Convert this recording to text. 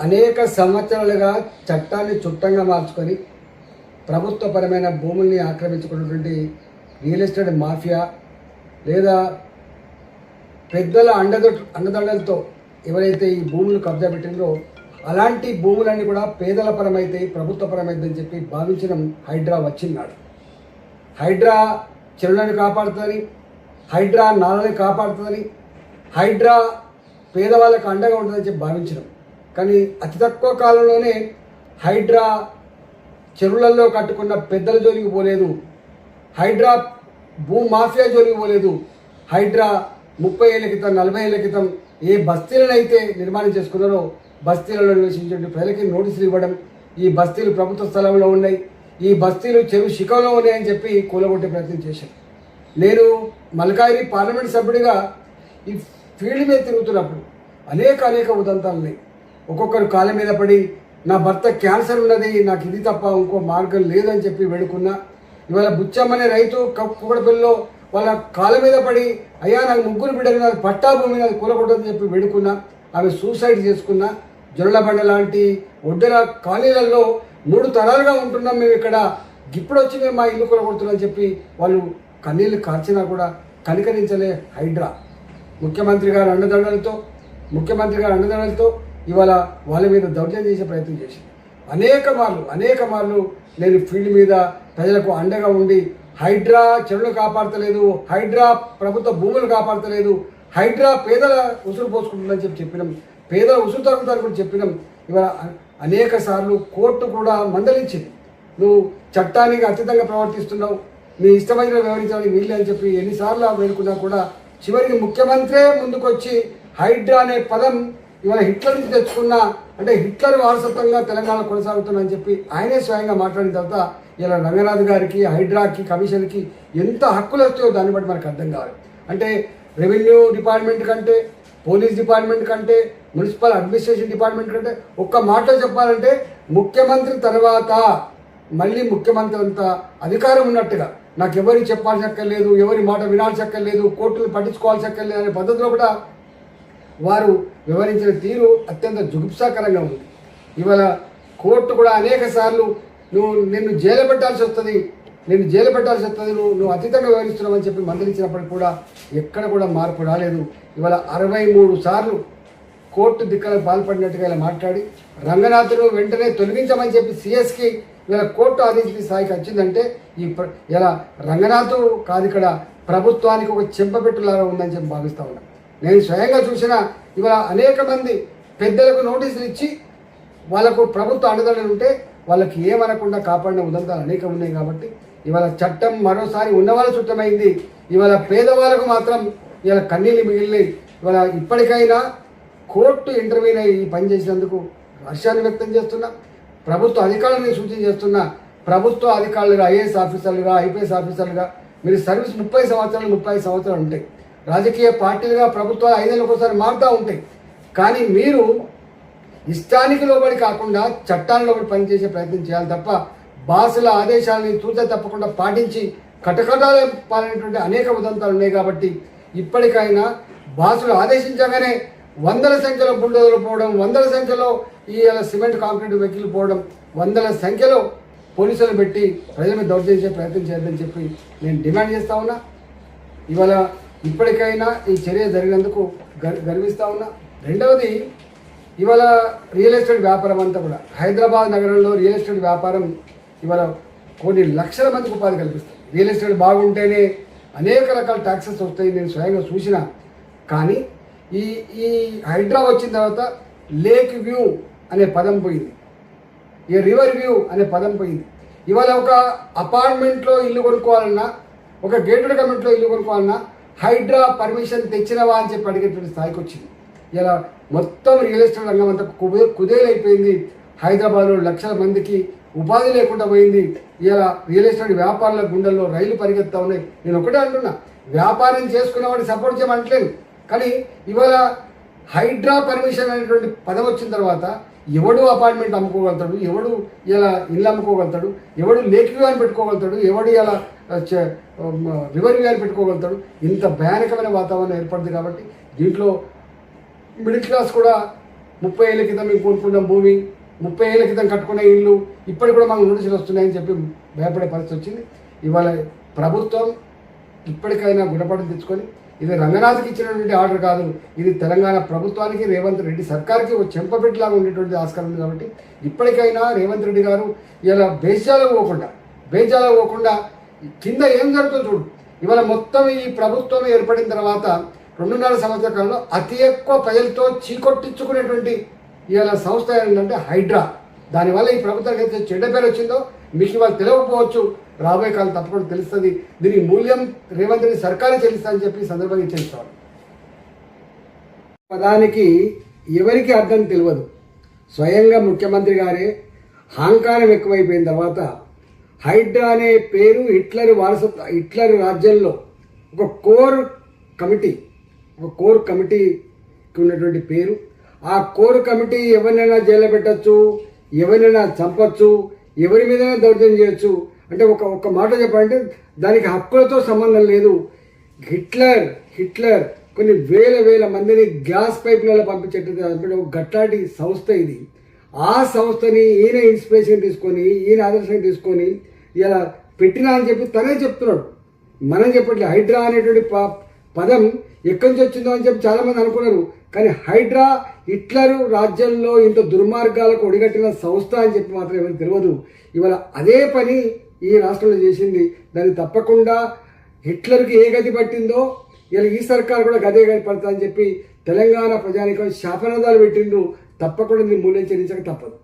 అనేక సంవత్సరాలుగా చట్టాన్ని చుట్టంగా మార్చుకొని ప్రభుత్వపరమైన భూముల్ని ఆక్రమించుకున్నటువంటి రియల్ ఎస్టేట్ మాఫియా లేదా పెద్దల అండదండలతో ఎవరైతే ఈ భూములు కబ్జా పెట్టిందో అలాంటి భూములన్నీ కూడా పేదల పరమైతే ప్రభుత్వ పరమైందని చెప్పి భావించిన హైడ్రా వచ్చినాడు. హైడ్రా చెరువులను కాపాడుతుందని, హైడ్రా నాలని కాపాడుతుందని, హైడ్రా పేదవాళ్ళకు అండగా ఉంటుందని చెప్పి భావించడం. కానీ అతి తక్కువ కాలంలోనే హైడ్రా చెరువులలో కట్టుకున్న పెద్దల జోలికి పోలేదు, హైడ్రా భూ మాఫియా జోలికి పోలేదు. హైడ్రా 30 ఏళ్ల క్రితం 40 ఏళ్ల క్రితం ఏ బస్తీలనైతే నిర్మాణం చేసుకున్నారో బస్తీలలో నివసించే ప్రజలకి నోటీసులు ఇవ్వడం, ఈ బస్తీలు ప్రభుత్వ స్థలంలో ఉన్నాయి, ఈ బస్తీలు చెరువు శిఖంలో ఉన్నాయని చెప్పి కూలగొట్టే ప్రయత్నం చేశాను. నేను మల్కాయిరి పార్లమెంట్ సభ్యుడిగా ఈ ఫీల్డ్ మీద తిరుగుతున్నప్పుడు అనేక ఉదంతాలు ఉన్నాయి. ఒక్కొక్కరు కాళ్ళ మీద పడి నా భర్త క్యాన్సర్ ఉన్నది, నాకు ఇది తప్ప ఇంకో మార్గం లేదని చెప్పి వేడుకున్నా. ఇవాళ బుచ్చమ్మనే రైతు కుక్కడపల్లిలో వాళ్ళ కాళ్ళ మీద పడి అయ్యా నాకు 3 బిడ్డలు, నాకు పట్టా భూమి నాకు కూలగొట్టదని చెప్పి వేడుకున్నా. ఆమె సూసైడ్ చేసుకున్నా. జొరలబండ లాంటి ఒడ్డెర కాలనీలలో 3 తరాలుగా ఉంటున్నాం మేము ఇక్కడ, ఇప్పుడు వచ్చి మేము మా ఇల్లు కూలగొడుతున్నామని చెప్పి వాళ్ళు కన్నీళ్ళు కార్చినా కూడా కనికరించలే హైడ్రా. ముఖ్యమంత్రి గారి అండదండలతో ఇవాళ వాళ్ళ మీద దౌర్జన్యం చేసే ప్రయత్నం చేసింది. అనేక మార్లు నేను ఫీల్డ్ మీద ప్రజలకు అండగా ఉండి హైడ్రా చెరువులు కాపాడతలేదు, హైడ్రా ప్రభుత్వ భూములు కాపాడతలేదు, హైడ్రా పేదల ఉసురు పోసుకుంటుందని చెప్పినాం, పేదల ఉసురు తగ్గుతారు కూడా చెప్పినాం. ఇవాళ అనేక సార్లు కోర్టు కూడా మందలించింది, నువ్వు చట్టానికి అతీతంగా ప్రవర్తిస్తున్నావు, నీ ఇష్టమైన వ్యవహరించడానికి వీళ్ళు అని చెప్పి ఎన్నిసార్లు వేడుకున్నా కూడా చివరికి ముఖ్యమంత్రే ముందుకొచ్చి హైడ్రా అనే పదం ఇవాళ హిట్లర్ నుంచి తెచ్చుకున్న, అంటే హిట్లర్ వారసత్వంగా తెలంగాణ కొనసాగుతుందని చెప్పి ఆయనే స్వయంగా మాట్లాడిన తర్వాత ఇలా రంగనాథ్ గారికి, హైడ్రాకి, కమిషన్కి ఎంత హక్కులు వస్తాయో దాన్ని బట్టి మనకు అర్థం కావాలి. అంటే రెవెన్యూ డిపార్ట్మెంట్ కంటే, పోలీస్ డిపార్ట్మెంట్ కంటే, మున్సిపల్ అడ్మినిస్ట్రేషన్ డిపార్ట్మెంట్ కంటే ఒక్క మాటలో చెప్పాలంటే ముఖ్యమంత్రి తర్వాత మళ్ళీ ముఖ్యమంత్రి అంత అధికారం ఉన్నట్టుగా నాకు ఎవరికి చెప్పాల్సి అక్కర్లేదు, ఎవరి మాట వినాల్సి అక్కర్లేదు, కోర్టులు పట్టించుకోవాల్సి అక్కర్లేదు అనే పద్ధతిలో కూడా వారు వివరించిన తీరు అత్యంత జుగుప్సాకరంగా ఉంది. ఇవాళ కోర్టు కూడా అనేక సార్లు నిన్ను జైలు పెట్టాల్సి వస్తుంది, నువ్వు అతీతంగా వివరిస్తున్నావని చెప్పి మందలించినప్పటికీ కూడా ఎక్కడ కూడా మార్పు రాలేదు. ఇవాళ 63 సార్లు కోర్టు దిక్కలకు పాల్పడినట్టుగా ఇలా మాట్లాడి రంగనాథ్ను వెంటనే తొలగించమని చెప్పి సిఎస్కి ఇవాళ కోర్టు ఆదేశించిన స్థాయికి వచ్చిందంటే ఇలా రంగనాథ్ కాదు, ఇక్కడ ప్రభుత్వానికి ఒక చెంపపెట్టులాగా ఉందని చెప్పి భావిస్తూ ఉన్నాను. నేను స్వయంగా చూసిన ఇవాళ అనేక మంది పెద్దలకు నోటీసులు ఇచ్చి వాళ్ళకు ప్రభుత్వ అండదండలు ఉంటే వాళ్ళకి ఏమనకుండా కాపాడిన ఉదంతాలు అనేకం ఉన్నాయి. కాబట్టి ఇవాళ చట్టం మరోసారి ఉన్నవాళ్ళ చుట్టమైంది, ఇవాళ పేదవాళ్ళకు మాత్రం ఇవాళ కన్నీళ్ళు మిగిలినాయి. ఇవాళ ఇప్పటికైనా కోర్టు ఇంటర్వ్యూని ఈ పని చేసినందుకు హర్షాన్ని వ్యక్తం చేస్తున్నా. ప్రభుత్వ అధికారులను సూచన చేస్తున్నా, ప్రభుత్వ అధికారులుగా ఐఏఎస్ ఆఫీసర్లుగా, ఐపీఎస్ ఆఫీసర్లుగా మీరు సర్వీస్ 30 సంవత్సరాలు 35 సంవత్సరాలు ఉంటాయి. రాజకీయ పార్టీలుగా ప్రభుత్వాలు 5 ఏళ్ళకి ఒకసారి మారుతూ ఉంటాయి. కానీ మీరు ఇష్టానికి లోబడి కాకుండా చట్టాన్ని లోబడి పనిచేసే ప్రయత్నం చేయాలి తప్ప బాసుల ఆదేశాలని తూచ తప్పకుండా పాటించి కటకటాలు పాలైనటువంటి అనేక ఉదంతాలు ఉన్నాయి. కాబట్టి ఇప్పటికైనా బాసులు ఆదేశించగానే 100ల సంఖ్యలో బుల్డోజర్లు పోవడం, 100ల సంఖ్యలో ఈ సిమెంట్ కాంక్రీట్ వెహికల్ పోవడం, 100ల సంఖ్యలో పోలీసులు పెట్టి ప్రజల మీద దౌర్జన్య ప్రయత్నం చేయొద్దని చెప్పి నేను డిమాండ్ చేస్తూ ఉన్నా. ఇవాళ ఇప్పటికైనా ఈ చర్య జరిగినందుకు గర్విస్తూ ఉన్నా. రెండవది, ఇవాళ రియల్ ఎస్టేట్ వ్యాపారం అంతా కూడా హైదరాబాద్ నగరంలో రియల్ ఎస్టేట్ వ్యాపారం ఇవాళ కొన్ని లక్షల మందికి ఉపాధి కల్పిస్తుంది. రియల్ ఎస్టేట్ బాగుంటేనే అనేక రకాల ట్యాక్సెస్ వస్తాయి, నేను స్వయంగా చూసిన. కానీ ఈ హైడ్రా వచ్చిన తర్వాత లేక్ వ్యూ అనే పదం పోయింది, ఈ రివర్ వ్యూ అనే పదం పోయింది. ఇవాళ ఒక అపార్ట్మెంట్లో ఇల్లు కొనుక్కోవాలన్నా, ఒక గేటెడ్ కమ్యూనిటీలో ఇల్లు కొనుక్కోవాలన్నా హైడ్రా పర్మిషన్ తెచ్చినవా అని చెప్పి అడిగేటువంటి స్థాయికి వచ్చింది. ఇలా మొత్తం రియల్ ఎస్టేట్ రంగం అంతా కుదేలైపోయింది. హైదరాబాద్లో లక్షల మందికి ఉపాధి లేకుండా పోయింది. ఇలా రియల్ ఎస్టేట్ వ్యాపారుల గుండెల్లో రైలు పరిగెత్తా ఉన్నాయి. నేను ఒకటే అంటున్నా, వ్యాపారం చేసుకునేవాడిని సపోర్ట్ చేయమంటలేను. కానీ ఇవాళ హైడ్రా పర్మిషన్ అనేటువంటి పదం వచ్చిన తర్వాత ఎవడు అపార్ట్మెంట్ అమ్ముకోగలుగుతాడు, ఎవడు ఇలా ఇల్లు అమ్ముకోగలుగుతాడు, ఎవడు లేక్ వ్యూ అని పెట్టుకోగలుగుతాడు, ఎవడు ఇలా రివర్ వ్యూ అని పెట్టుకోగలుగుతాడు. ఇంత భయానకమైన వాతావరణం ఏర్పడింది. కాబట్టి దీంట్లో మిడిల్ క్లాస్ కూడా 30 ఏళ్ళ క్రితం మేము కొనుక్కున్న భూమి, 30 ఏళ్ళ క్రితం కట్టుకున్న ఇల్లు ఇప్పటికి కూడా మాకు నోటీసులు వస్తున్నాయని చెప్పి భయపడే పరిస్థితి వచ్చింది. ఇవాళ ప్రభుత్వం ఇప్పటికైనా గుణపాఠం తెచ్చుకొని ఇది రంగనాథ్కి ఇచ్చినటువంటి ఆర్డర్ కాదు, ఇది తెలంగాణ ప్రభుత్వానికి రేవంత్ రెడ్డి సర్కార్కి ఒక చెంపపెట్టులాగా ఉండేటువంటి ఆస్కారం ఉంది. కాబట్టి ఇప్పటికైనా రేవంత్ రెడ్డి గారు ఇలా బేజాలకు పోకుండా కింద ఏం జరుగుతుందో చూడు. ఇవాళ మొత్తం ఈ ప్రభుత్వం ఏర్పడిన తర్వాత 2.5 సంవత్సరాల కాలంలో అతి ఎక్కువ ప్రజలతో చీకొట్టించుకునేటువంటి ఇవాళ సంస్థ ఏంటంటే హైడ్రా. దానివల్ల ఈ ప్రభుత్వానికి అయితే చెడ్డ పేరు వచ్చిందో మీకు ఇవాళ తెలియకపోవచ్చు, రాబోయే కాలం తప్పకుండా తెలుస్తుంది. దీని మూల్యం రేవంత్ రెడ్డి సర్కారే చెల్లిస్తుందని చెప్పి సందర్భంగా తెలుసుకోవాలి. పదానికి ఎవరికి అర్థం తెలియదు. స్వయంగా ముఖ్యమంత్రి గారే అహంకారం ఎక్కువైపోయిన తర్వాత హైడ్రా అనే పేరు హిట్లర్ రాజ్యంలో ఒక కోర్ కమిటీకి ఉన్నటువంటి పేరు. ఆ కోర్ కమిటీ ఎవరినైనా జైల్లో పెట్టచ్చు, ఎవరినైనా చంపచ్చు, ఎవరి మీదైనా దౌర్జన్యం చేయొచ్చు. అంటే ఒక మాట చెప్పాలంటే దానికి హక్కులతో సంబంధం లేదు. హిట్లర్ కొన్ని వేల మందిని గ్యాస్ పైపులలో పంపించేటువంటి ఒక గట్లాంటి సంస్థ ఇది. ఆ సంస్థని ఈయన ఇన్స్పిరేషన్ తీసుకొని, ఈయన ఆదర్శంగా తీసుకొని ఇలా పెట్టినా అని చెప్పి తనే చెప్తున్నాడు. మనం చెప్పట్లేదు. హైడ్రా అనేటువంటి పదం ఎక్కడి నుంచి వచ్చిందో అని చెప్పి చాలామంది అనుకున్నారు. కానీ హైడ్రా హిట్లర్ రాజ్యంలో ఇంత దుర్మార్గాలకు ఒడిగట్టిన సంస్థ అని చెప్పి మాత్రం ఎవరికి తెలియదు. ఇవాళ అదే పని ఈ రాష్ట్రంలో చేసింది. దాన్ని తప్పకుండా హిట్లర్కి ఏ గతి పట్టిందో ఇలా ఈ సర్కారు కూడా గదే గతి పడుతుందని చెప్పి తెలంగాణ ప్రజానికం శాపనాదాలు పెట్టిండ్రు. తప్పకుండా దీన్ని మూల్యం చెల్లించక తప్పదు.